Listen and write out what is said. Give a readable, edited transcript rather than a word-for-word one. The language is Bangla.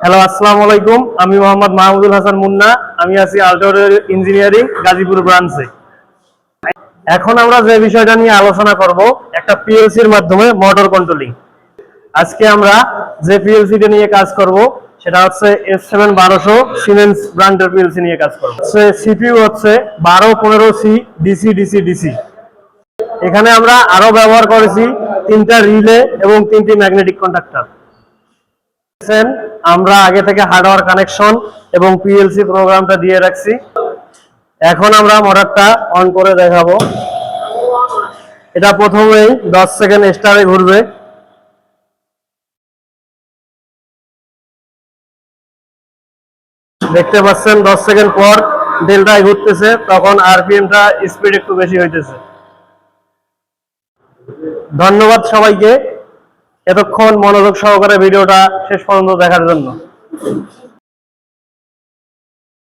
হ্যালো, আসসালামু আলাইকুম। আমি মোহাম্মদ মাহমুদুল হাসান মুন্না। আমি আছি আল্ট্রা ইঞ্জিনিয়ারিং গাজীপুর ব্রাঞ্চে। এখন আমরা যে বিষয়টা নিয়ে আলোচনা করব, একটা পিএলসির মাধ্যমে মোটর কন্ট্রোলিং। আজকে আমরা যে পিএলসিটা নিয়ে কাজ করব সেটা হচ্ছে F7-1200 সিমেন্স ব্র্যান্ডের পিএলসি নিয়ে কাজ করব। সিপিইউ হচ্ছে 1215C ডিসি ডিসি ডিসি। এখানে আমরা আরো ব্যবহার করেছি 3টা রিলে এবং 3টি ম্যাগনেটিক কন্ডাক্টর। আমরা আগে থেকে হার্ডওয়্যার কানেকশন এবং পিএলসি প্রোগ্রামটা দিয়ে রাখছি। এখন আমরা মোটরটা অন করে দেখাবো। এটা প্রথমেই 10 সেকেন্ড স্টারে ঘুরবে। দেখতে পাচ্ছেন 10 সেকেন্ড পর ডেল্টায় ঘুরতেছে, তখন আরপিএমটা স্পিড একটু বেশি হইতেছে। ধন্যবাদ সবাইকে এতক্ষণ মনোযোগ সহকারে ভিডিওটা শেষ পর্যন্ত দেখার জন্য।